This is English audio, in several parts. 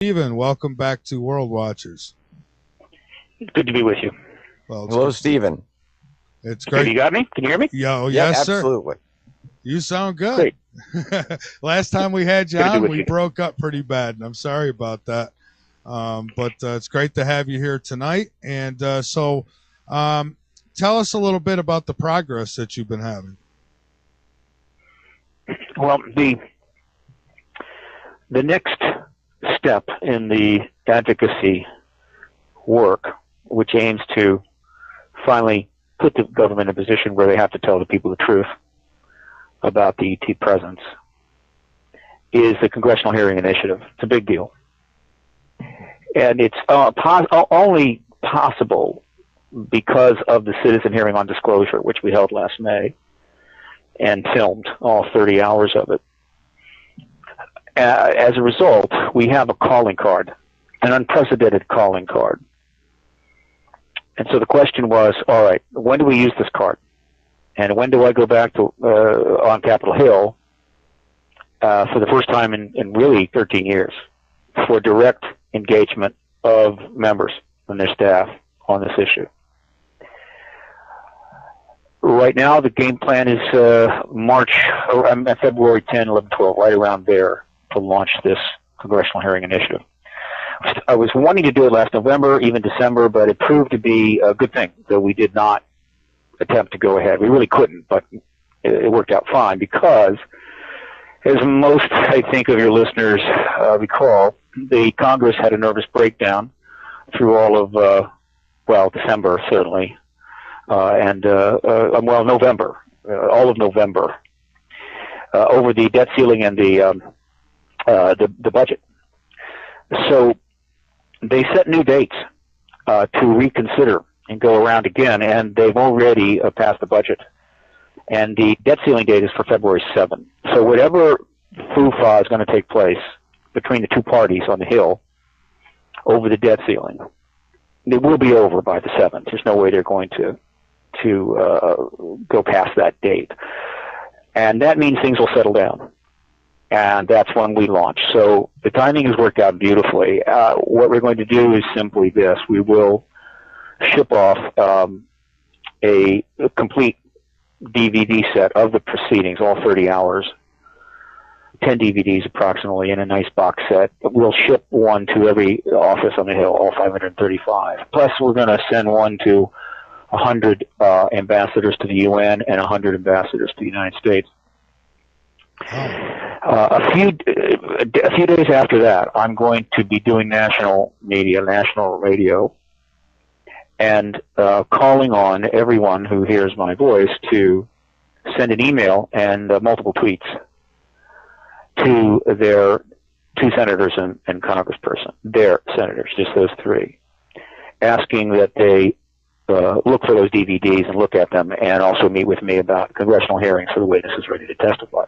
Stephen, welcome back to World Watchers. Good to be with you. Well, hello, Stephen. It's great. You got me? Can you hear me? Yes, absolutely. Sir. You sound good. Last time we had you on, we broke up pretty bad, and I'm sorry about that. But it's great to have you here tonight. And so tell us a little bit about the progress that you've been having. Well, the next step in the advocacy work, which aims to finally put the government in a position where they have to tell the people the truth about the ET presence, is the Congressional Hearing Initiative. It's a big deal. And it's only possible because of the citizen hearing on disclosure, which we held last May and filmed all 30 hours of it. As a result, we have a calling card, an unprecedented calling card. And so the question was, all right, when do we use this card? And when do I go back to on Capitol Hill for the first time in really 13 years for direct engagement of members and their staff on this issue? Right now, the game plan is February 10, 11, 12, right around there, to launch this Congressional Hearing Initiative. I was wanting to do it last November, even December, but it proved to be a good thing that we did not attempt to go ahead. We really couldn't, but it worked out fine because, as most, I think, of your listeners recall, the Congress had a nervous breakdown through all of, December, certainly, November, all of November, over the debt ceiling and the budget. So they set new dates to reconsider and go around again, and they've already passed the budget. And the debt ceiling date is for February 7. So whatever foo-fa is going to take place between the two parties on the Hill over the debt ceiling, it will be over by the 7th. There's no way they're going to go past that date. And that means things will settle down. And that's when we launch. So the timing has worked out beautifully. What we're going to do is simply this. We will ship off a complete DVD set of the proceedings, all 30 hours, 10 DVDs approximately, in a nice box set. We'll ship one to every office on the Hill, all 535. Plus, we're going to send one to 100 ambassadors to the UN and 100 ambassadors to the United States. A few days after that, I'm going to be doing national media, national radio, and calling on everyone who hears my voice to send an email and multiple tweets to their two senators and congressperson, their senators, just those three, asking that they look for those DVDs and look at them, and also meet with me about congressional hearings for the witnesses ready to testify.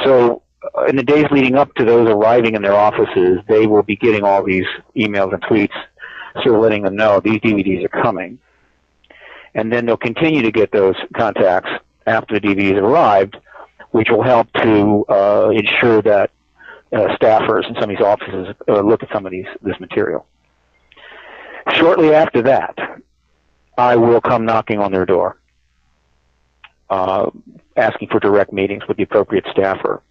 So in the days leading up to those arriving in their offices, they will be getting all these emails and tweets, sort of letting them know these DVDs are coming. And then they'll continue to get those contacts after the DVDs have arrived, which will help to ensure that staffers in some of these offices look at some of this material. Shortly after that, I will come knocking on their door, asking for direct meetings with the appropriate staffer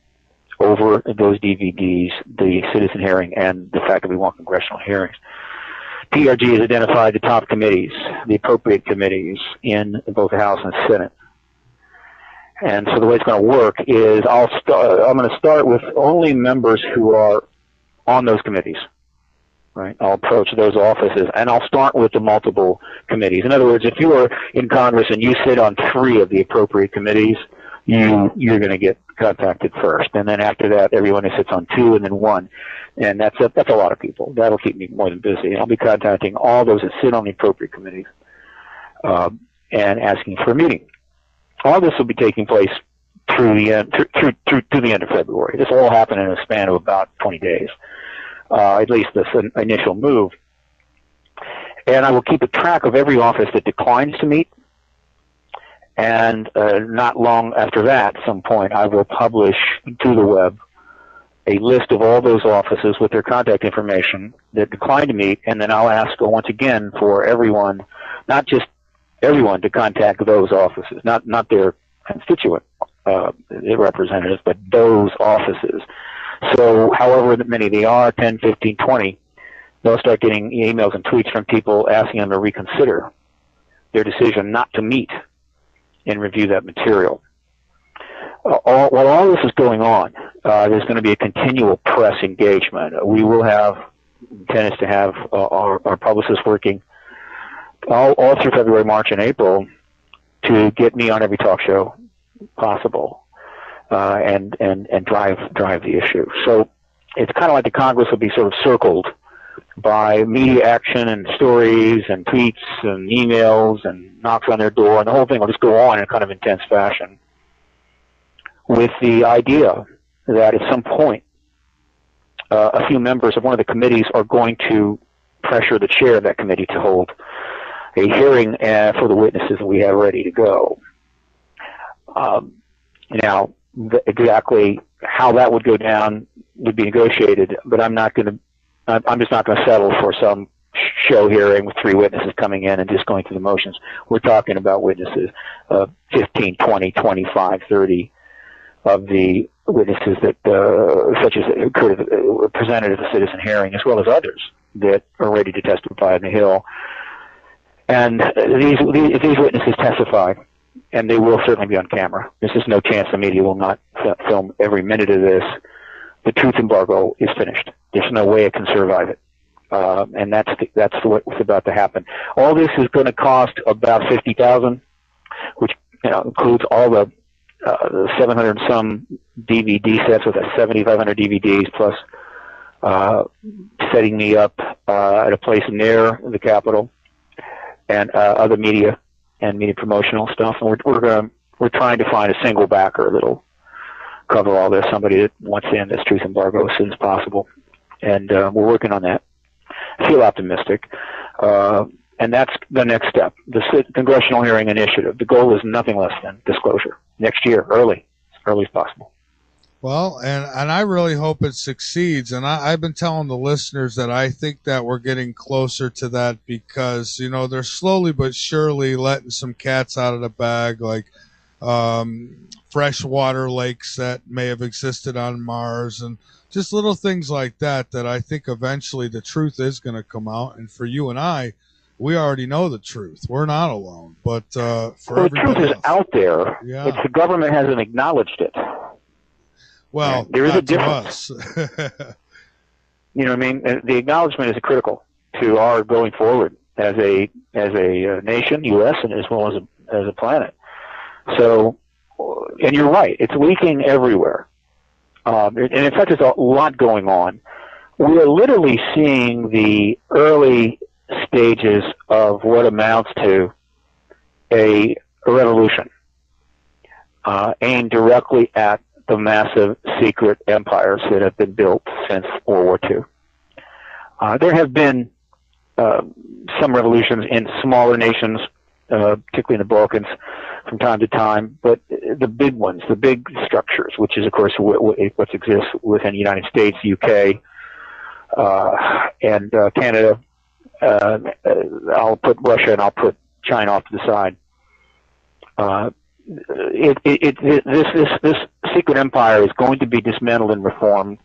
over those DVDs, the citizen hearing, and the fact that we want congressional hearings. PRG has identified the top committees, the appropriate committees in both the House and Senate. And so the way it's going to work is I'm going to start with only members who are on those committees. Right? I'll approach those offices, and I'll start with the multiple committees. In other words, if you are in Congress and you sit on 3 of the appropriate committees, you're going to get contacted first. And then after that, everyone who sits on 2 and then 1. And that's a lot of people. That'll keep me more than busy. I'll be contacting all those that sit on the appropriate committees and asking for a meeting. All this will be taking place through the end of February. This will all happen in a span of about 20 days. At least this initial move. And I will keep a track of every office that declines to meet. And not long after that, at some point, I will publish to the web a list of all those offices with their contact information that decline to meet, and then I'll ask once again for everyone, not just everyone, to contact those offices, not their constituent representatives, but those offices. So however many they are, 10, 15, 20, they'll start getting emails and tweets from people asking them to reconsider their decision not to meet and review that material. While all this is going on, there's going to be a continual press engagement. We will have tendency to have our publicists working all through February, March, and April to get me on every talk show possible and drive the issue. So it's kind of like the Congress will be sort of circled by media action and stories and tweets and emails and knocks on their door, and the whole thing will just go on in a kind of intense fashion, with the idea that at some point a few members of one of the committees are going to pressure the chair of that committee to hold a hearing for the witnesses that we have ready to go. Now, exactly how that would go down would be negotiated, but I'm just not going to settle for some show hearing with 3 witnesses coming in and just going through the motions. We're talking about witnesses, 15, 20, 25, 30 of the witnesses that, such as were presented at the citizen hearing, as well as others that are ready to testify on the Hill. And if these witnesses testify, and they will certainly be on camera, there's just no chance the media will not film every minute of this. The truth embargo is finished. There's no way it can survive it. And that's what's about to happen. All this is going to cost about $50,000, which includes all the 700 and some DVD sets with 7,500 DVDs, plus setting me up at a place near the Capitol, and other media and media promotional stuff. And we're trying to find a single backer that'll cover all this, somebody that wants to end this truth embargo as soon as possible. And we're working on that. I feel optimistic. And that's the next step, the Congressional Hearing Initiative. The goal is nothing less than disclosure next year, as early as possible. Well, and I really hope it succeeds. And I've been telling the listeners that I think that we're getting closer to that because, they're slowly but surely letting some cats out of the bag, like freshwater lakes that may have existed on Mars and just little things like that I think eventually the truth is going to come out. And for you and I, we already know the truth. We're not alone. But the truth is out there. Yeah. It's the government hasn't acknowledged it. Well, there is a difference. You know what I mean? The acknowledgement is critical to our going forward as a nation, U.S., and as well as a planet. So, and you're right, it's leaking everywhere. And in fact, there's a lot going on. We are literally seeing the early stages of what amounts to a revolution aimed directly at the massive secret empires that have been built since World War II. There have been some revolutions in smaller nations, particularly in the Balkans, from time to time, but the big ones, the big structures, which is, of course, what exists within the United States, UK, and Canada. I'll put Russia and I'll put China off to the side. This secret empire is going to be dismantled and reformed.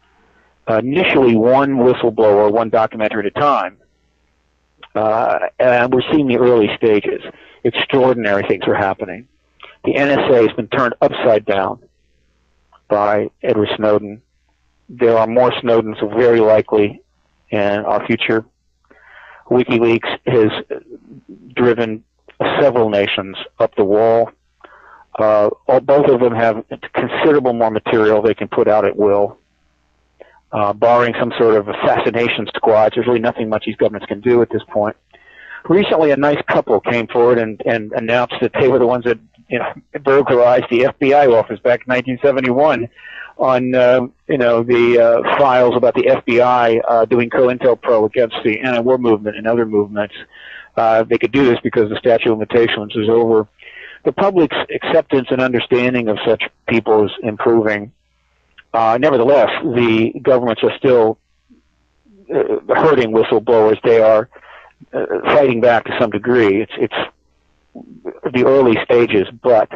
Initially, one whistleblower, one documenter at a time, and we're seeing the early stages. Extraordinary things are happening. The NSA has been turned upside down by Edward Snowden. There are more Snowdens very likely in our future. WikiLeaks has driven several nations up the wall. Both of them have considerable more material they can put out at will. Barring some sort of assassination squads, there's really nothing much these governments can do at this point. Recently, a nice couple came forward and announced that they were the ones that burglarized the FBI office back in 1971 on the files about the FBI doing COINTELPRO against the anti-war movement and other movements. They could do this because the statute of limitations is over. The public's acceptance and understanding of such people is improving. Nevertheless, the governments are still hurting whistleblowers. They are fighting back to some degree. It's the early stages, but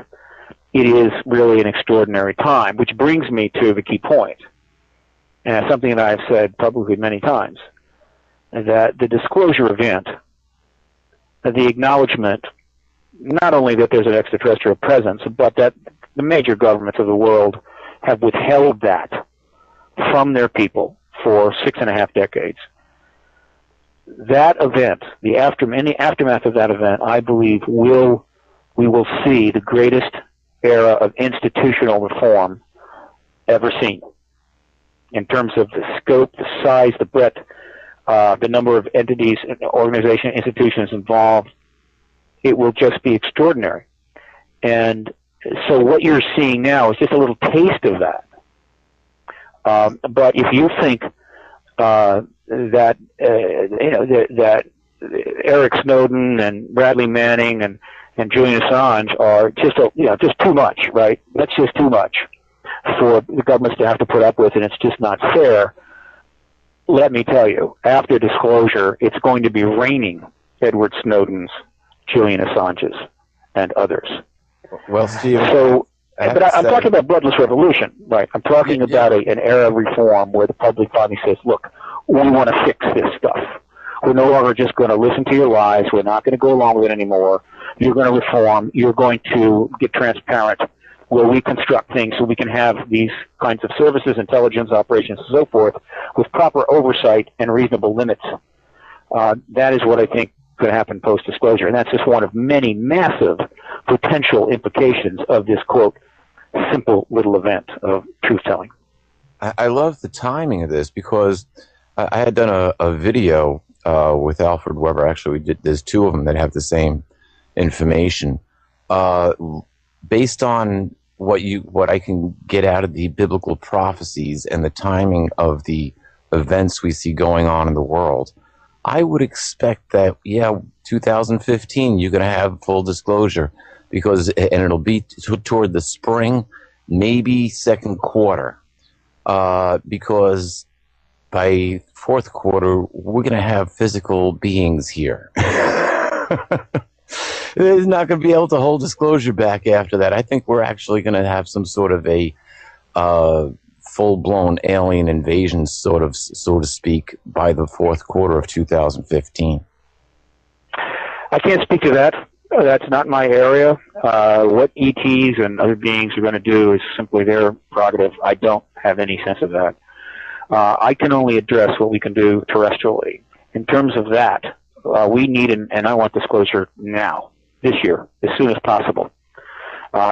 it is really an extraordinary time, which brings me to the key point, and something that I've said publicly many times, that the disclosure event, the acknowledgement, not only that there's an extraterrestrial presence, but that the major governments of the world have withheld that from their people for 6.5 decades. That event, in the aftermath of that event, I believe we will see the greatest era of institutional reform ever seen, in terms of the scope, the size, the breadth, the number of entities, organizations, institutions involved. It will just be extraordinary. And so what you're seeing now is just a little taste of that. But if you think that Eric Snowden and Bradley Manning and Julian Assange are just too much, right? That's just too much for the governments to have to put up with, and it's just not fair. Let me tell you, after disclosure, it's going to be raining Edward Snowden's, Julian Assange's, and others. Well, Steve, but I'm talking about bloodless revolution, right? I'm talking about an era of reform where the public finally says, look, we want to fix this stuff. We're no longer just going to listen to your lies. We're not going to go along with it anymore. You're going to reform. You're going to get transparent. We'll reconstruct things so we can have these kinds of services, intelligence operations, and so forth, with proper oversight and reasonable limits. That is what I think could happen post-disclosure, and that's just one of many massive potential implications of this, quote, simple little event of truth-telling. I love the timing of this, because I had done a video with Alfred Weber. Actually, there's two of them that have the same information. Based on what I can get out of the biblical prophecies and the timing of the events we see going on in the world, I would expect that, 2015, you're going to have full disclosure, and it'll be toward the spring, maybe second quarter, because by fourth quarter, we're going to have physical beings here. They're not going to be able to hold disclosure back after that. I think we're actually going to have some sort of a full-blown alien invasion, so to speak, by the fourth quarter of 2015. I can't speak to that. That's not my area. What ETs and other beings are going to do is simply their prerogative. I don't have any sense of that. I can only address what we can do terrestrially. In terms of that, we need, and I want disclosure now, this year, as soon as possible.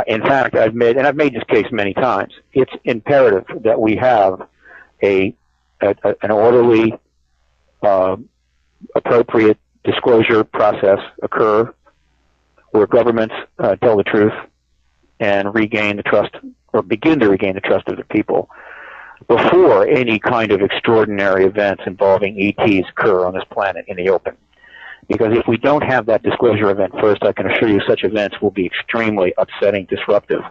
In fact, I've made this case many times, it's imperative that we have an orderly, appropriate disclosure process occur where governments tell the truth and regain the trust, or begin to regain the trust of the people, before any kind of extraordinary events involving ETs occur on this planet in the open. Because if we don't have that disclosure event first, I can assure you such events will be extremely upsetting, disruptive,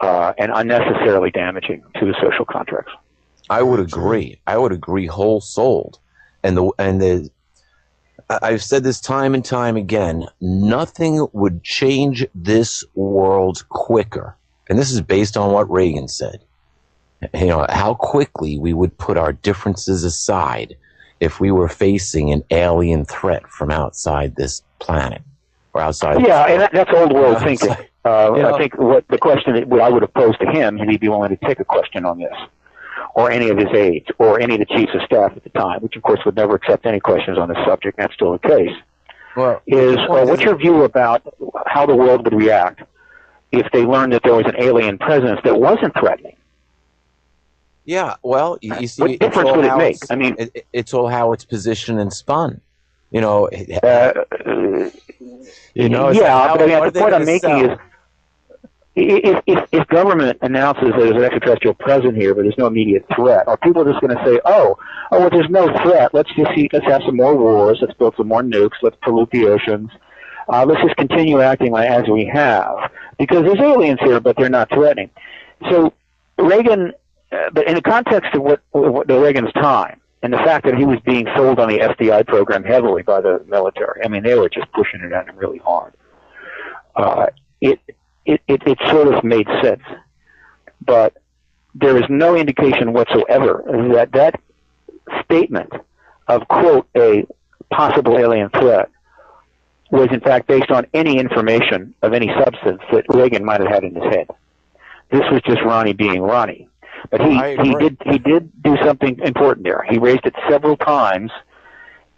and unnecessarily damaging to the social contracts. I would agree. I would agree whole-souled. I've said this time and time again, nothing would change this world quicker. And this is based on what Reagan said. How quickly we would put our differences aside if we were facing an alien threat from outside this planet or outside. Yeah, and that's old world thinking. I think the question that I would have posed to him, had he be willing to take a question on this, or any of his aides, or any of the chiefs of staff at the time, which of course would never accept any questions on this subject, and that's still the case, what's your view about how the world would react if they learned that there was an alien presence that wasn't threatening? Yeah, well, you see, what difference would it make? I mean, it's all how it's positioned and spun. But the point I'm making is, if government announces there's an extraterrestrial presence here, but there's no immediate threat, are people just going to say, well, there's no threat. Let's have some more wars. Let's build some more nukes. Let's pollute the oceans. Let's just continue acting as we have, because there's aliens here, but they're not threatening. So Reagan but in the context of what the Reagan's time, and the fact that he was being sold on the FDI program heavily by the military, I mean, they were just pushing it at him really hard. It sort of made sense. But there is no indication whatsoever that statement of, quote, a possible alien threat was in fact based on any information of any substance that Reagan might have had in his head. This was just Ronnie being Ronnie. But he did do something important there. He raised it several times,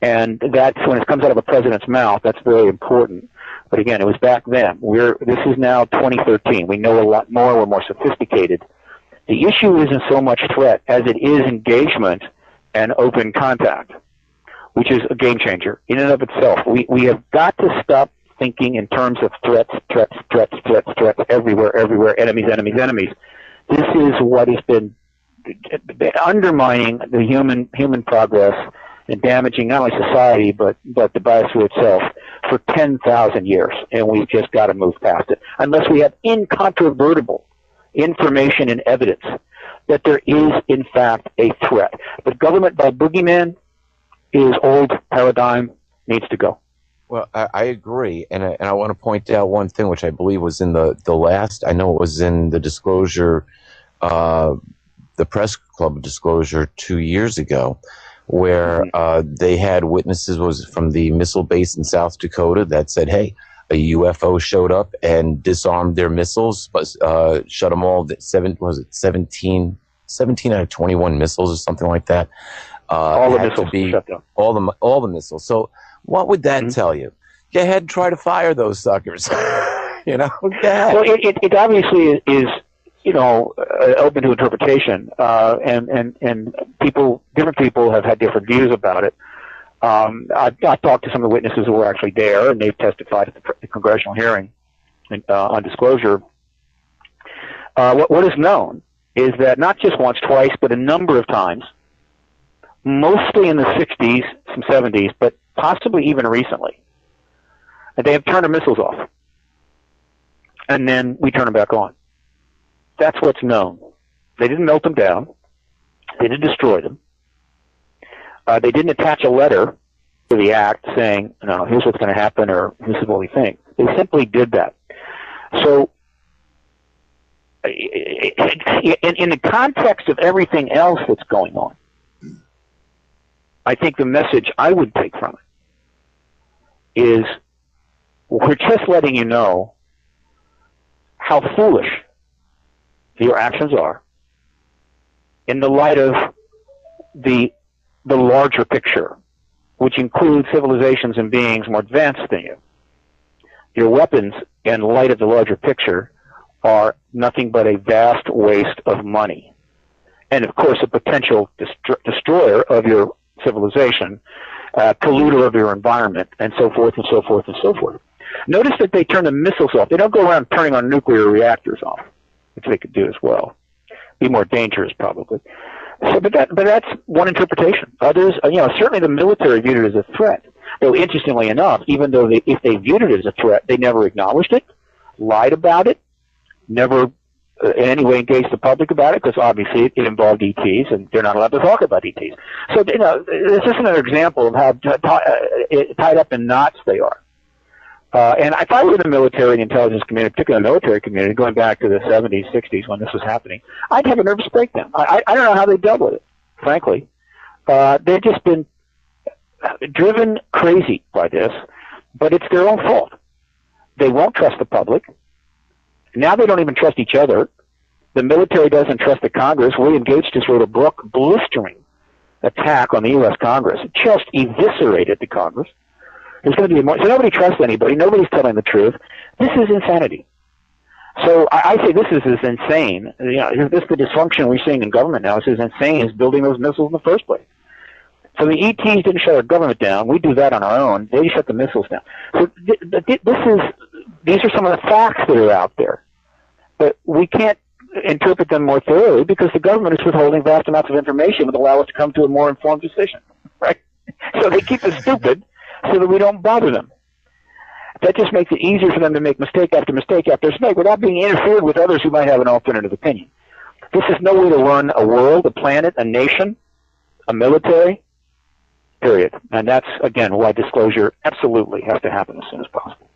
and that's when it comes out of a president's mouth, that's very important. But again, it was back then. This is now 2013. We know a lot more. We're more sophisticated. The issue isn't so much threat as it is engagement and open contact, which is a game changer in and of itself. We have got to stop thinking in terms of threats everywhere, enemies. This is what has been undermining the human progress and damaging not only society but the biosphere itself for 10,000 years, and we've just got to move past it unless we have incontrovertible information and evidence that there is in fact a threat. But government by boogeyman is old paradigm, needs to go. Well, I agree, and I want to point out one thing which I believe was in the last, I know it was in the disclosure, the press club disclosure 2 years ago, where they had witnesses was from the missile base in South Dakota that said, hey, a UFO showed up and disarmed their missiles, but shut them all. 17 out of 21 missiles or something like that. All the missiles shut down. All the missiles. So what would that tell you? Go ahead and try to fire those suckers. You know? Well, it obviously is, you know, open to interpretation, and different people have had different views about it. I talked to some of the witnesses who were actually there, and they've testified at the congressional hearing on disclosure. What is known is that not just once, twice, but a number of times, mostly in the 60s, some 70s, but possibly even recently, they have turned the missiles off, and then we turn them back on. That's what's known. They didn't melt them down. They didn't destroy them. They didn't attach a letter to the act saying, no, here's what's going to happen, or this is what we think. They simply did that. So in the context of everything else that's going on, I think the message I would take from it is we're just letting you know how foolish your actions are in the light of the larger picture, which includes civilizations and beings more advanced than you. Your weapons, in light of the larger picture, are nothing but a vast waste of money. And, of course, a potential destroyer of your civilization, polluter of your environment, and so forth and so forth and so forth. Notice that they turn the missiles off. They don't go around turning on nuclear reactors off, which they could do as well. Be more dangerous, probably. So, but that's one interpretation. Others, certainly the military viewed it as a threat. Though, interestingly enough, even though if they viewed it as a threat, they never acknowledged it, lied about it, never in any way engaged the public about it, because obviously it involved ETs, and they're not allowed to talk about ETs. So, this is another example of how tied up in knots they are. And if I were in the military and intelligence community, particularly the military community, going back to the 70s, 60s when this was happening, I'd have a nervous breakdown. I don't know how they dealt with it, frankly. They've just been driven crazy by this, but it's their own fault. They won't trust the public. Now they don't even trust each other. The military doesn't trust the Congress. William Gates just wrote a book, blistering attack on the U.S. Congress. It just eviscerated the Congress. There's going to be more. So nobody trusts anybody. Nobody's telling the truth. This is insanity. So I say this is as insane. This is the dysfunction we're seeing in government now. It's as insane as building those missiles in the first place. So the ETs didn't shut our government down. We do that on our own. They shut the missiles down. So these are some of the facts that are out there. But we can't interpret them more thoroughly because the government is withholding vast amounts of information that allow us to come to a more informed decision. Right? So they keep us stupid so that we don't bother them. That just makes it easier for them to make mistake after mistake after mistake without being interfered with others who might have an alternative opinion. This is no way to run a world, a planet, a nation, a military, period. And that's, again, why disclosure absolutely has to happen as soon as possible.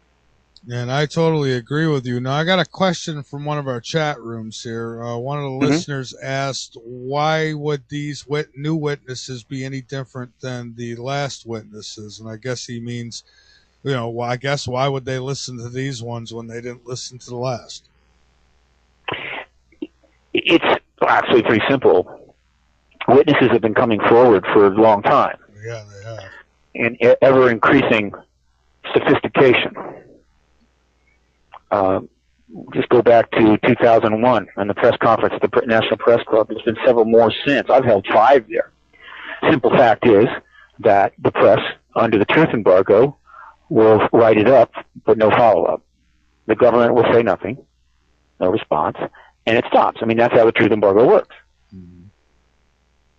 And I totally agree with you. Now, I got a question from one of our chat rooms here. One of the listeners asked, why would these new witnesses be any different than the last witnesses? And I guess he means, well, I guess why would they listen to these ones when they didn't listen to the last? It's actually pretty simple. Witnesses have been coming forward for a long time. Yeah, they have. In ever-increasing sophistication. Just go back to 2001 and the press conference at the National Press Club. There's been several more since. I've held 5 there. Simple fact is that the press, under the truth embargo, will write it up, but no follow-up. The government will say nothing, no response, and it stops. I mean, that's how the truth embargo works. Mm-hmm.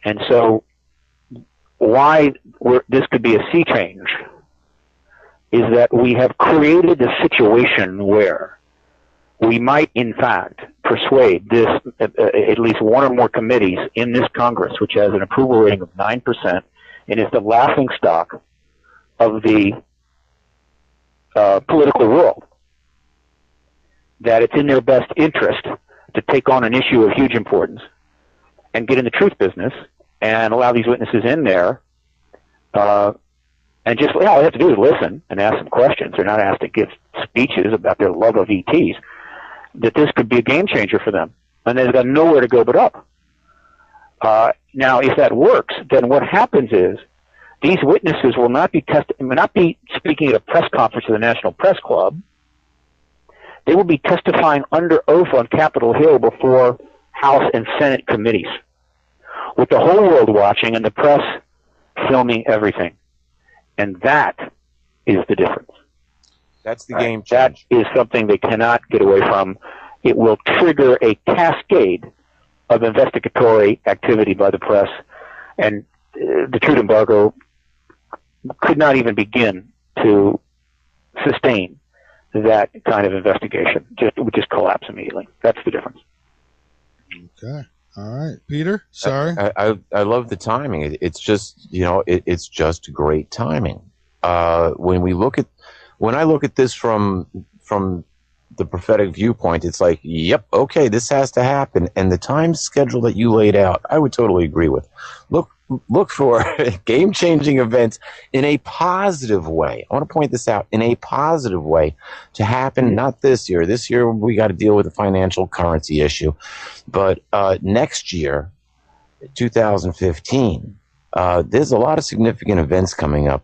And so why this could be a sea change is that we have created a situation where we might, in fact, persuade this at least one or more committees in this Congress, which has an approval rating of 9% and is the laughingstock of the political world, that it's in their best interest to take on an issue of huge importance and get in the truth business and allow these witnesses in there and just, all they have to do is listen and ask some questions. They're not asked to give speeches about their love of ETs. That this could be a game changer for them. And they've got nowhere to go but up. Now, if that works, then what happens is these witnesses will not be speaking at a press conference of the National Press Club. They will be testifying under oath on Capitol Hill before House and Senate committees, with the whole world watching and the press filming everything. And that is the difference. That's the game change. That is something they cannot get away from. It will trigger a cascade of investigatory activity by the press, and the truth embargo could not even begin to sustain that kind of investigation. It would just collapse immediately. That's the difference. Okay. All right, Peter. Sorry. I love the timing. It's just, it's just great timing. When I look at this from the prophetic viewpoint, it's like, yep, okay, this has to happen. And the time schedule that you laid out, I would totally agree with. Look for game-changing events in a positive way. I want to point this out, in a positive way, to happen not this year. This year we got to deal with the financial currency issue. But next year, 2015, there's a lot of significant events coming up,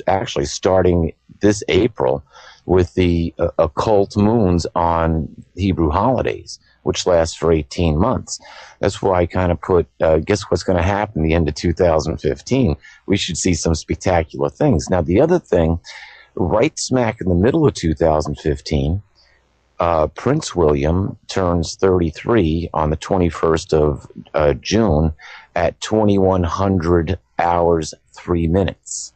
actually starting this April with the occult moons on Hebrew holidays, which lasts for 18 months. That's why I kind of put, guess what's going to happen at the end of 2015? We should see some spectacular things. Now, the other thing, right smack in the middle of 2015, Prince William turns 33 on the 21st of June at 2100 hours, 3 minutes.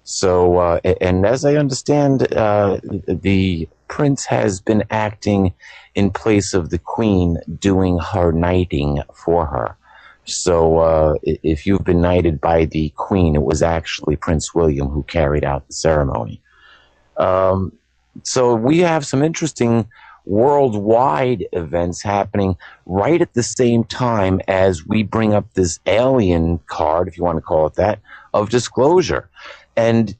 So, and as I understand, the prince has been acting in place of the queen, doing her knighting for her. So, if you've been knighted by the queen, it was actually Prince William who carried out the ceremony. So we have some interesting worldwide events happening right at the same time as we bring up this alien card, if you want to call it that, of disclosure. And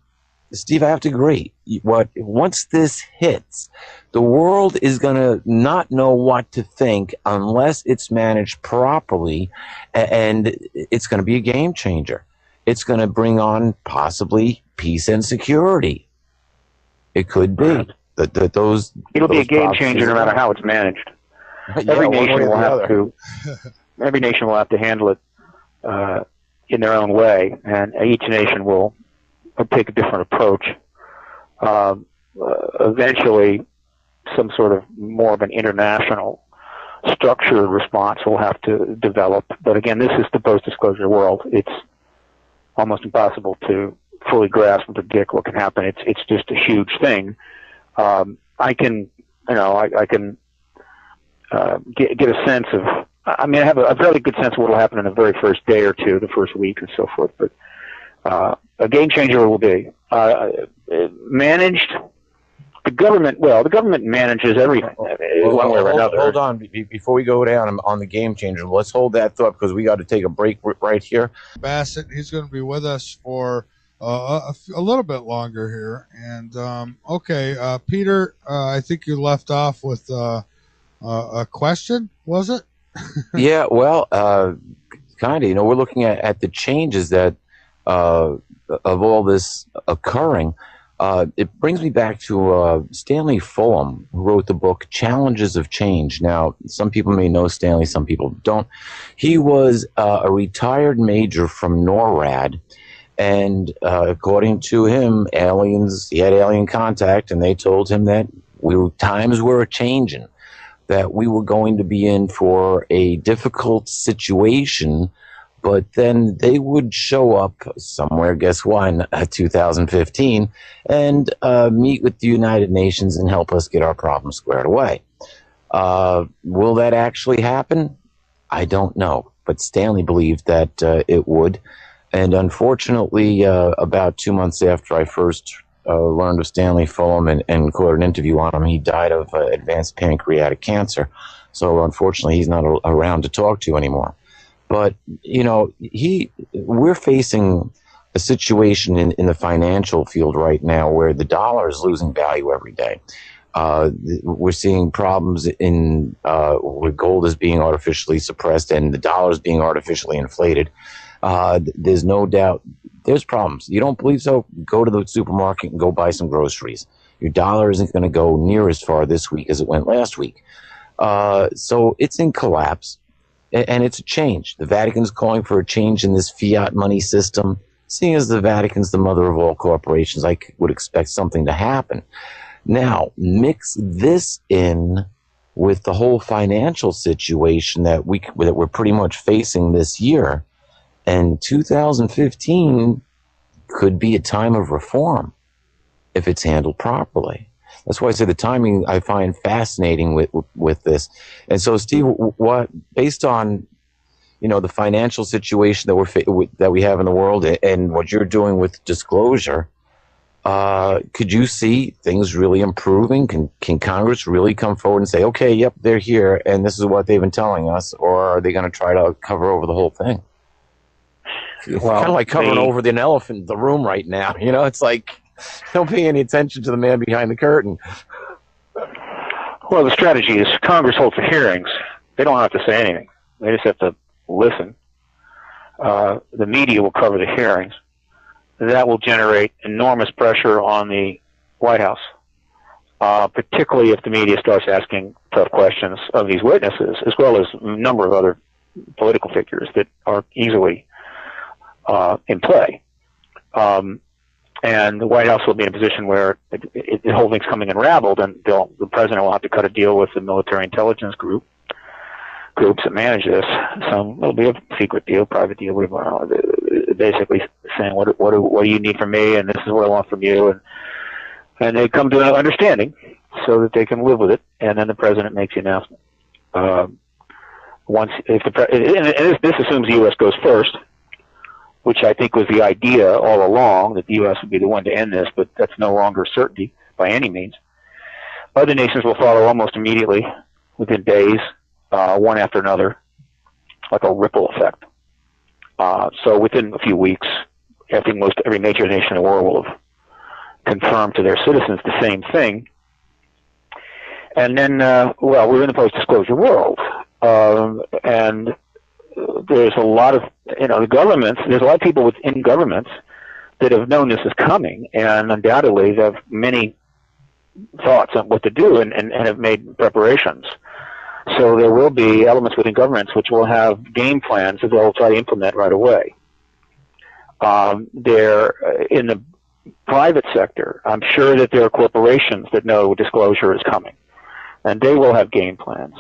Steve, I have to agree. Once this hits, the world is going to not know what to think unless it's managed properly, and it's going to be a game changer. It's going to bring on possibly peace and security. It could be. It'll be a game changer no matter how it's managed. Every nation will have to handle it in their own way, and each nation will take a different approach. Eventually, some sort of more of an international structured response will have to develop. But again, this is the post-disclosure world. It's almost impossible to fully grasp and predict what can happen. It's just a huge thing. I can get a sense of. I mean, I have a fairly good sense of what will happen in the very first day or two, the first week, and so forth. But a game changer it will be. Managed. The government manages everything one way or another. Hold on. Before we go down on the game changer, let's hold that thought because we got to take a break right here. Bassett, he's going to be with us for a little bit longer here. And, okay, Peter, I think you left off with a question, was it? Yeah, well, kind of. You know, we're looking at the changes that of all this occurring. It brings me back to Stanley Fulham, who wrote the book Challenges of Change. Now, some people may know Stanley, some people don't. He was a retired major from NORAD, and according to him, he had alien contact, and they told him that times were a-changing, that we were going to be in for a difficult situation, but then they would show up somewhere, guess when, 2015, and meet with the United Nations and help us get our problems squared away. Will that actually happen? I don't know, but Stanley believed that it would. And unfortunately, about 2 months after I first learned of Stanley Fulham and caught an interview on him, he died of advanced pancreatic cancer. So unfortunately, he's not around to talk to anymore. But, you know, we're facing a situation in the financial field right now where the dollar is losing value every day. We're seeing problems where gold is being artificially suppressed and the dollar is being artificially inflated. There's no doubt there's problems. You don't believe so? Go to the supermarket and go buy some groceries. Your dollar isn't going to go near as far this week as it went last week. So it's in collapse. And it's a change. The Vatican's calling for a change in this fiat money system. Seeing as the Vatican's the mother of all corporations, I would expect something to happen. Now, mix this in with the whole financial situation that we're pretty much facing this year, and 2015 could be a time of reform if it's handled properly. That's why I say the timing I find fascinating with this. And so, Steve, based on, you know, the financial situation that we have in the world and what you're doing with disclosure, could you see things really improving? Can Congress really come forward and say, okay, yep, they're here, and this is what they've been telling us, or are they going to try to cover over the whole thing? It's kind of like covering over the elephant in the room right now. You know, it's like, don't pay any attention to the man behind the curtain. Well, the strategy is Congress holds the hearings. They don't have to say anything. They just have to listen. The media will cover the hearings. That will generate enormous pressure on the White House, particularly if the media starts asking tough questions of these witnesses, as well as a number of other political figures that are easily in play. And the White House will be in a position where the whole thing's coming unraveled, and the president will have to cut a deal with the military intelligence groups that manage this. So it'll be a secret deal, private deal, basically saying what do you need from me, and this is what I want from you, and they come to an understanding so that they can live with it, and then the president makes the announcement. This assumes the U.S. goes first, which I think was the idea all along, that the U.S. would be the one to end this, but that's no longer certainty by any means. Other nations will follow almost immediately, within days, one after another, like a ripple effect. So within a few weeks, I think every major nation in the world will have confirmed to their citizens the same thing. And then, we're in the post-disclosure world, and there's a lot of, the governments, there's a lot of people within governments that have known this is coming, and undoubtedly they have many thoughts on what to do and have made preparations. So there will be elements within governments which will have game plans that they'll try to implement right away. There, in the private sector, I'm sure that there are corporations that know disclosure is coming, and they will have game plans.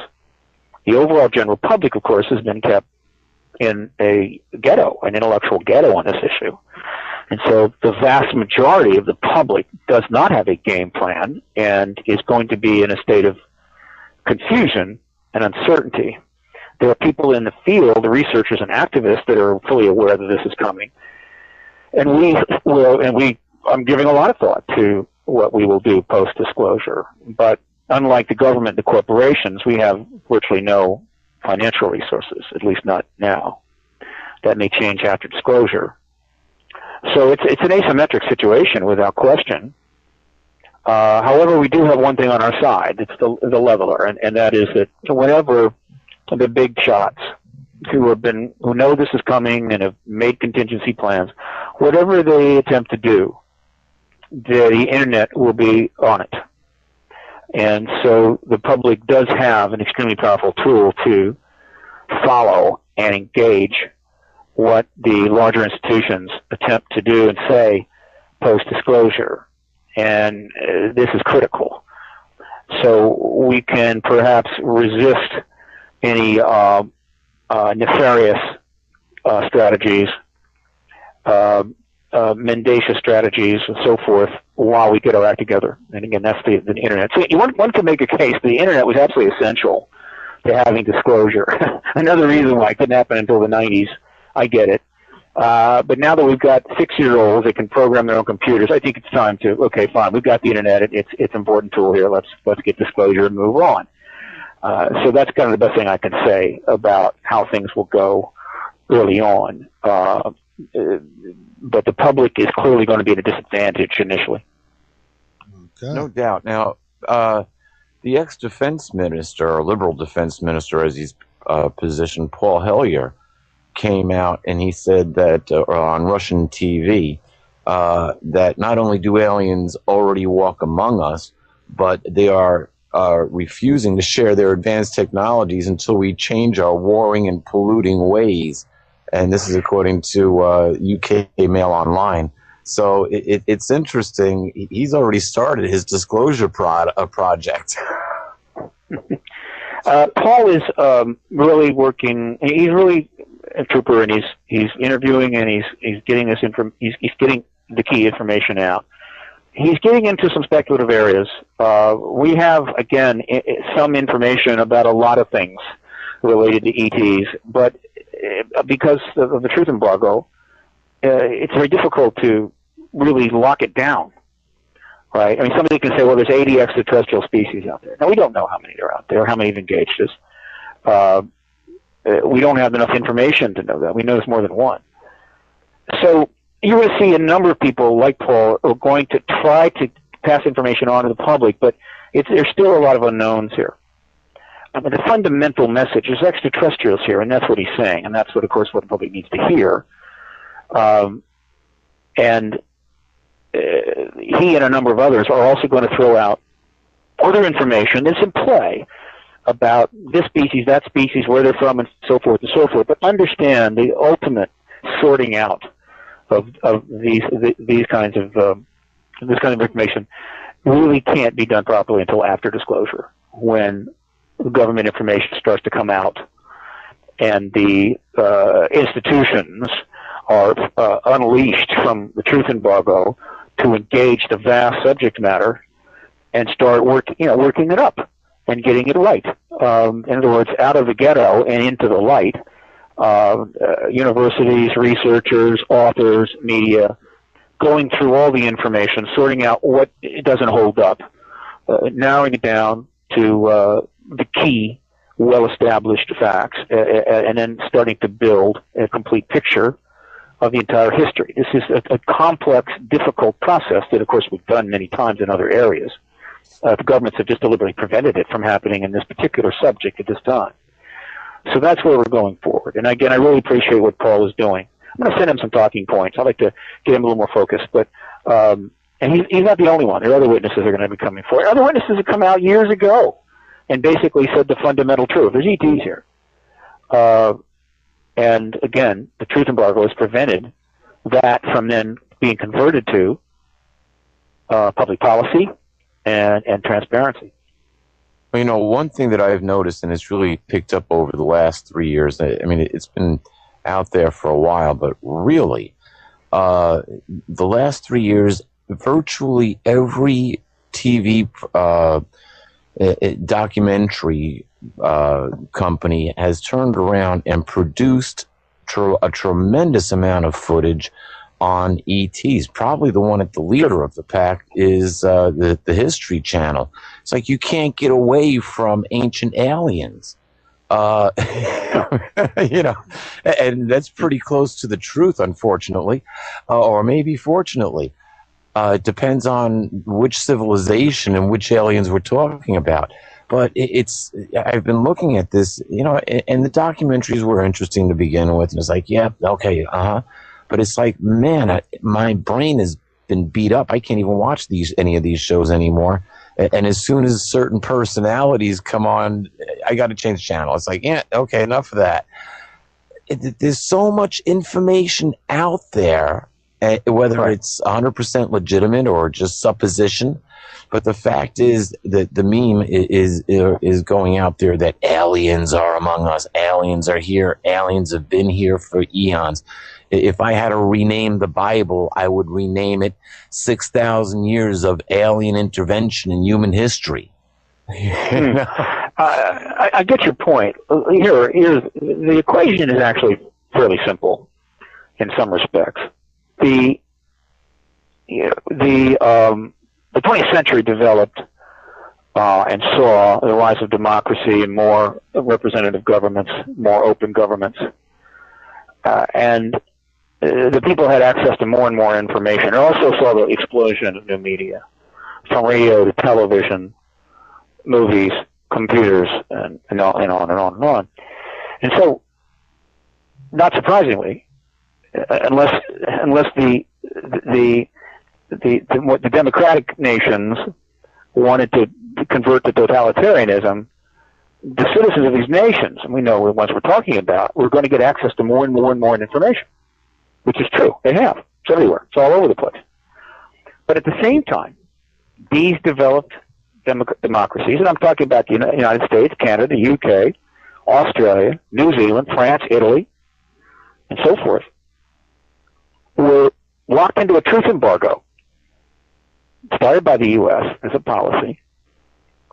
The overall general public, of course, has been kept in an intellectual ghetto on this issue. And so the vast majority of the public does not have a game plan and is going to be in a state of confusion and uncertainty. There are people in the field, the researchers and activists, that are fully aware that this is coming. And I'm giving a lot of thought to what we will do post-disclosure. But unlike the government, the corporations, we have virtually no financial resources, at least not now. That may change after disclosure. So it's an asymmetric situation without question. However, we do have one thing on our side. It's the leveler, and that is that whenever the big shots who know this is coming and have made contingency plans, whatever they attempt to do, the internet will be on it. And so the public does have an extremely powerful tool to follow and engage what the larger institutions attempt to do and say post-disclosure. And this is critical. So we can perhaps resist any nefarious strategies, mendacious strategies, and so forth, while we get our act together. And again, that's the internet. So one can make a case the internet was absolutely essential to having disclosure. Another reason why it didn't happen until the 90s, I get it. But now that we've got 6-year-olds that can program their own computers, I think it's time to, okay, fine, we've got the internet. It's an important tool here. Let's get disclosure and move on. So that's kind of the best thing I can say about how things will go early on. But the public is clearly going to be at a disadvantage initially. Okay. No doubt. Now, the ex-defense minister, or liberal defense minister, as he's positioned, Paul Hellyer, came out and he said that on Russian TV that not only do aliens already walk among us, but they are refusing to share their advanced technologies until we change our warring and polluting ways. And this is according to UK Mail Online. So it's interesting. He's already started his disclosure project. Paul is really working. He's really a trooper, and he's interviewing, and he's getting this he's getting the key information out. He's getting into some speculative areas. We have, again, some information about a lot of things related to ETs, but because of the truth embargo, it's very difficult to really lock it down, right? I mean, somebody can say, well, there's 80 extraterrestrial species out there. Now, we don't know how many are out there, how many have engaged us. We don't have enough information to know that. We know there's more than one. So you're going to see a number of people like Paul are going to try to pass information on to the public, but there's still a lot of unknowns here. I mean, the fundamental message is extraterrestrials here, and that's what he's saying, and that's what, of course, what the public needs to hear. And he and a number of others are also going to throw out other information that's in play about this species, that species, where they're from, and so forth and so forth. But understand the ultimate sorting out of these kinds of this kind of information really can't be done properly until after disclosure, when government information starts to come out and the institutions are unleashed from the truth embargo to engage the vast subject matter and start working it up and getting it right. In other words, out of the ghetto and into the light. Universities, researchers, authors, media, going through all the information, sorting out what doesn't hold up, narrowing it down to the key, well-established facts, and then starting to build a complete picture of the entire history. This is a complex, difficult process that, of course, we've done many times in other areas. The governments have just deliberately prevented it from happening in this particular subject at this time. So that's where we're going forward. And again, I really appreciate what Paul is doing. I'm going to send him some talking points. I'd like to get him a little more focused. But and he's not the only one. There are other witnesses that are going to be coming forward. Other witnesses have come out years ago and basically said the fundamental truth. There's ETs here. And again, the truth embargo has prevented that from then being converted to public policy and transparency. Well, you know, one thing that I've noticed, and it's really picked up over the last 3 years, I mean, it's been out there for a while, but really, the last 3 years, virtually every TV documentary company has turned around and produced a tremendous amount of footage on ETs. Probably the one at the leader of the pack is the History Channel. It's like you can't get away from ancient aliens. You know, and that's pretty close to the truth, unfortunately, or maybe fortunately. It depends on which civilization and which aliens we're talking about. But I've been looking at this, you know, and the documentaries were interesting to begin with. And it's like, yeah, okay, But it's like, man, my brain has been beat up. I can't even watch any of these shows anymore. And as soon as certain personalities come on, I got to change channel. It's like, yeah, okay, enough of that. There's so much information out there, whether it's 100% legitimate or just supposition. But the fact is that the meme is going out there that aliens are among us. Aliens are here. Aliens have been here for eons. If I had to rename the Bible, I would rename it 6,000 years of alien intervention in human history. I get your point. Here's the equation is actually fairly simple in some respects. The 20th century developed and saw the rise of democracy and more representative governments, more open governments, and the people had access to more and more information. It also saw the explosion of new media, from radio to television, movies, computers, and on and on and on and on. And so, not surprisingly, unless the democratic nations wanted to convert to totalitarianism, the citizens of these nations, and we know the ones we're talking about, we're going to get access to more and more and more information, which is true. They have. It's everywhere. It's all over the place. But at the same time, these developed democracies, and I'm talking about the United States, Canada, UK, Australia, New Zealand, France, Italy, and so forth, were locked into a truth embargo started by the U.S. as a policy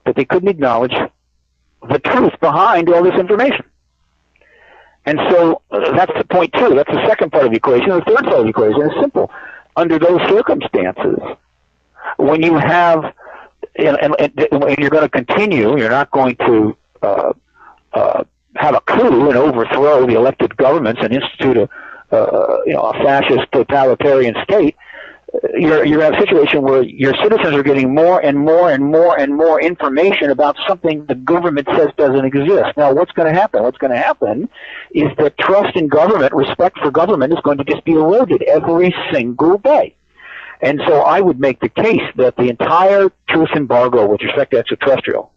that they couldn't acknowledge the truth behind all this information. And so that's the point two. That's the second part of the equation. The third part of the equation is simple. Under those circumstances, when you have, and you're going to continue, you're not going to have a coup and overthrow the elected governments and institute a fascist totalitarian state. You're in a situation where your citizens are getting more and more and more and more information about something the government says doesn't exist. Now, what's going to happen? What's going to happen is that trust in government, respect for government, is going to just be eroded every single day. And so I would make the case that the entire truth embargo with respect to extraterrestrial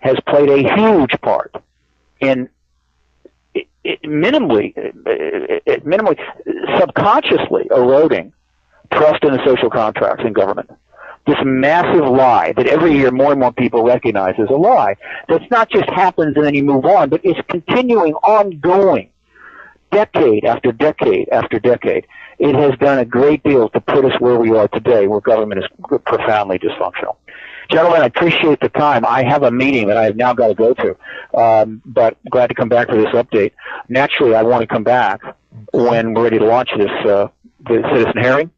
has played a huge part in minimally, subconsciously eroding trust in the social contracts in government. This massive lie that every year more and more people recognize as a lie. That's not just happens and then you move on, but it's continuing, ongoing, decade after decade after decade. It has done a great deal to put us where we are today, where government is profoundly dysfunctional. Gentlemen, I appreciate the time. I have a meeting that I have now got to go to, but glad to come back for this update. Naturally, I want to come back when we're ready to launch this the citizen hearing,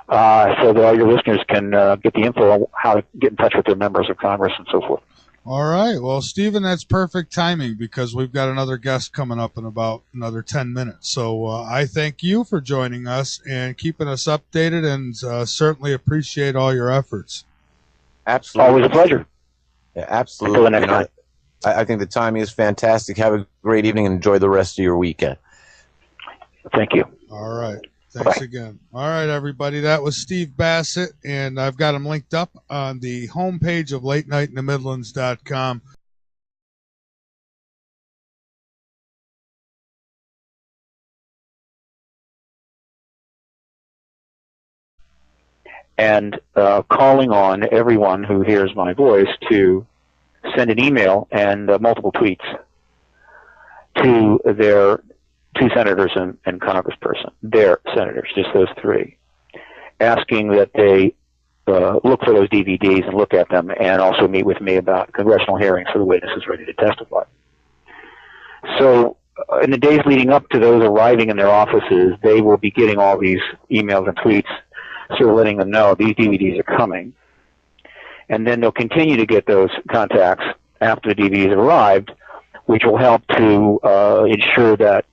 so that all your listeners can get the info on how to get in touch with their members of Congress and so forth. All right. Well, Stephen, that's perfect timing because we've got another guest coming up in about another 10 minutes. So I thank you for joining us and keeping us updated, and certainly appreciate all your efforts. Absolutely. Always a pleasure. Yeah, absolutely. Until the next time. I think the timing is fantastic. Have a great evening and enjoy the rest of your weekend. Thank you. All right. Thanks again. All right, everybody. That was Steve Bassett, and I've got him linked up on the homepage of LateNightInTheMidlands.com. And calling on everyone who hears my voice to send an email and multiple tweets to their two senators and congressperson, their senators, just those three, asking that they look for those DVDs and look at them, and also meet with me about congressional hearings for the witnesses ready to testify. So in the days leading up to those arriving in their offices, they will be getting all these emails and tweets sort of letting them know these DVDs are coming. And then they'll continue to get those contacts after the DVDs have arrived, which will help to ensure that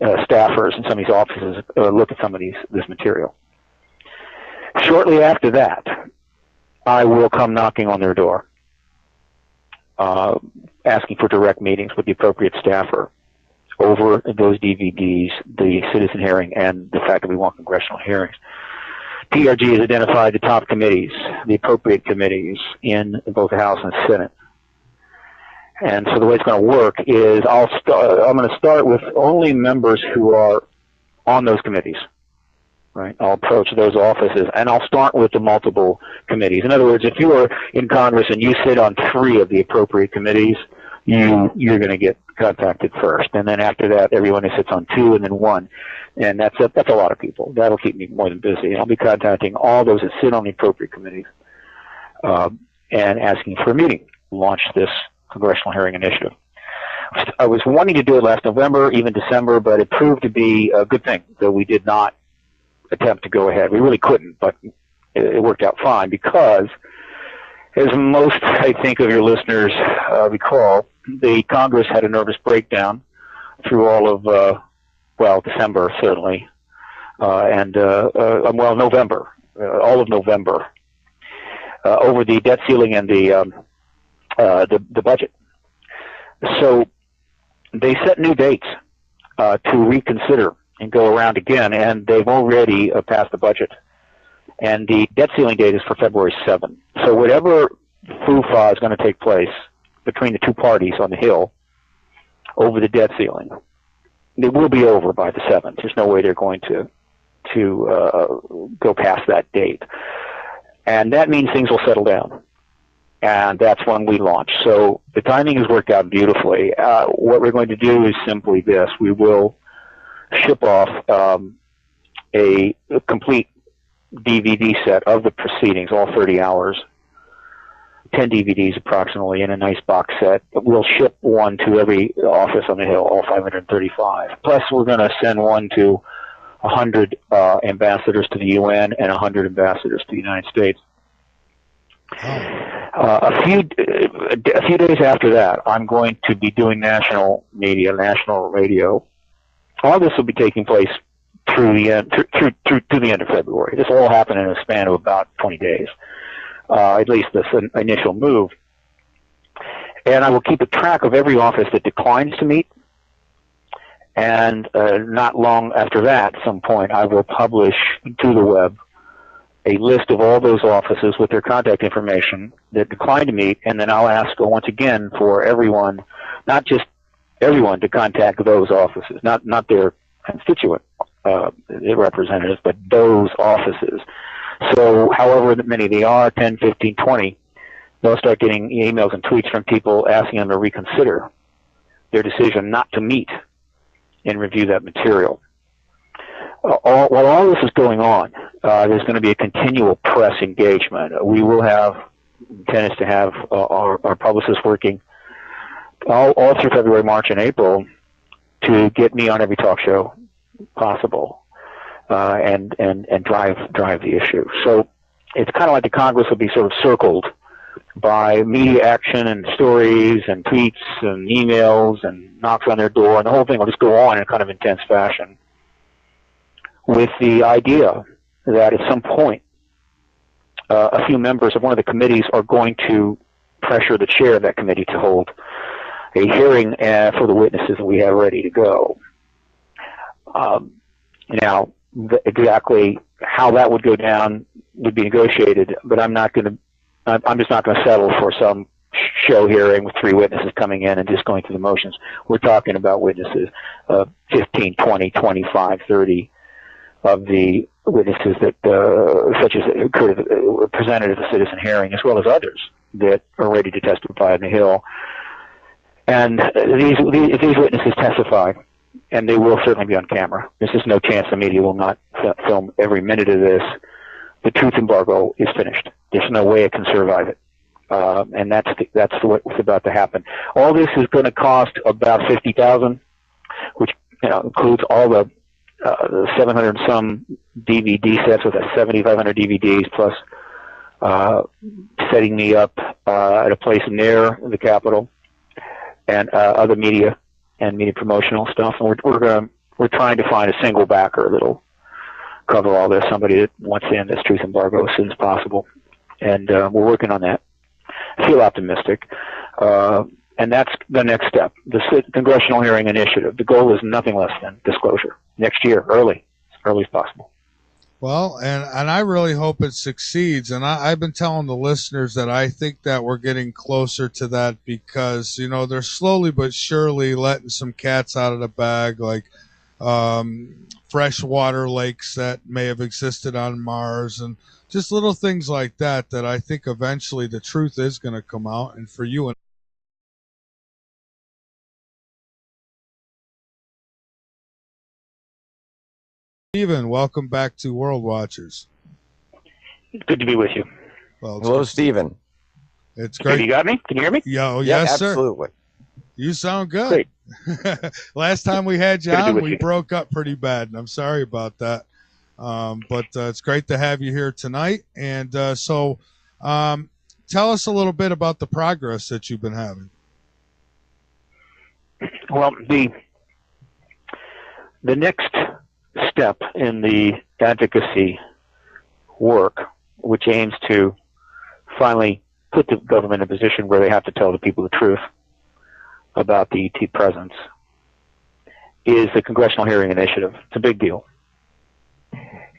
staffers in some of these offices look at some of this material. Shortly after that, I will come knocking on their door, asking for direct meetings with the appropriate staffer over those DVDs, the citizen hearing, and the fact that we want congressional hearings. PRG has identified the top committees, the appropriate committees in both the House and Senate. And so the way it's going to work is I'm going to start with only members who are on those committees. Right? I'll approach those offices, and I'll start with the multiple committees. In other words, if you are in Congress and you sit on 3 of the appropriate committees, you're going to get contacted first. And then after that, everyone who sits on 2 and then 1. And that's a lot of people. That'll keep me more than busy. I'll be contacting all those that sit on the appropriate committees and asking for a meeting to launch this congressional hearing initiative. I was wanting to do it last November, even December, but it proved to be a good thing that we did not attempt to go ahead. We really couldn't, but it worked out fine because, as most, I think, of your listeners recall, the Congress had a nervous breakdown through all of, December, certainly, and November, all of November, over the debt ceiling and the budget. So they set new dates to reconsider and go around again, and they've already passed the budget. And the debt ceiling date is for February 7th. So whatever foo-fa is going to take place between the two parties on the Hill over the debt ceiling, it will be over by the 7th. There's no way they're going to go past that date. And that means things will settle down. And that's when we launch. So the timing has worked out beautifully. What we're going to do is simply this. We will ship off a complete DVD set of the proceedings, all 30 hours, 10 DVDs approximately in a nice box set. We'll ship one to every office on the Hill, all 535. Plus, we're going to send one to 100 ambassadors to the UN and 100 ambassadors to the United States. A few days after that, I'm going to be doing national media, national radio. All this will be taking place through the end of February. This will all happen in a span of about 20 days, at least this initial move. And I will keep a track of every office that declines to meet. And not long after that, at some point, I will publish to the web a list of all those offices with their contact information that decline to meet, and then I'll ask once again for everyone, not just everyone, to contact those offices, not their constituent representatives, but those offices. So however many they are, 10, 15, 20, they'll start getting emails and tweets from people asking them to reconsider their decision not to meet and review that material. While all this is going on, there's going to be a continual press engagement. We will have, intent is to have our publicists working all through February, March, and April to get me on every talk show possible and drive the issue. So it's kind of like the Congress will be sort of circled by media action and stories and tweets and emails and knocks on their door, and the whole thing will just go on in a kind of intense fashion, with the idea that at some point a few members of one of the committees are going to pressure the chair of that committee to hold a hearing for the witnesses that we have ready to go. Now, exactly how that would go down would be negotiated, but I'm just not going to settle for some show hearing with 3 witnesses coming in and just going through the motions. We're talking about witnesses, 15, 20, 25, 30 of the witnesses that, such as could have presented at the citizen hearing, as well as others that are ready to testify on the Hill. And if these witnesses testify, and they will certainly be on camera, there's just no chance the media will not film every minute of this. the truth embargo is finished. There's no way it can survive it. And that's what's about to happen. All this is going to cost about $50,000, which includes all the 700 some DVD sets with 7,500 DVDs plus setting me up at a place near the Capitol and other media and media promotional stuff. And we're trying to find a single backer that'll cover all this. Somebody that wants to end this truth embargo as soon as possible, and we're working on that. I feel optimistic, and that's the next step. The Congressional Hearing Initiative. The goal is nothing less than disclosure next year, as early as possible. Well, and I really hope it succeeds. And I've been telling the listeners that I think that we're getting closer to that because, they're slowly but surely letting some cats out of the bag, like freshwater lakes that may have existed on Mars and just little things like that I think eventually the truth is going to come out. And for you and Stephen, welcome back to World Watchers. Good to be with you. Well, hello, Stephen. It's great. You got me? Can you hear me? Yes, sir. Absolutely. You sound good. Great. Last time we had you on, we broke up pretty bad, and I'm sorry about that. But it's great to have you here tonight. And so tell us a little bit about the progress that you've been having. Well, the next step in the advocacy work, which aims to finally put the government in a position where they have to tell the people the truth about the ET presence, is the Congressional Hearing Initiative. It's a big deal.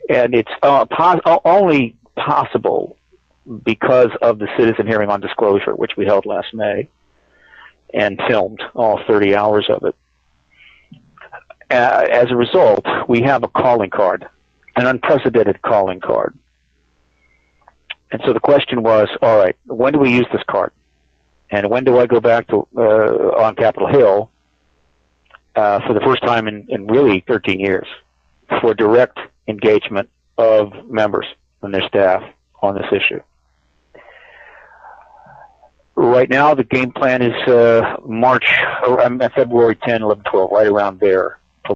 And it's only possible because of the citizen hearing on disclosure, which we held last May and filmed all 30 hours of it. As a result, we have a calling card, an unprecedented calling card. And so the question was, all right, when do we use this card? And when do I go back to on Capitol Hill for the first time in really 13 years for direct engagement of members and their staff on this issue? Right now, the game plan is February 10, 11, 12, right around there.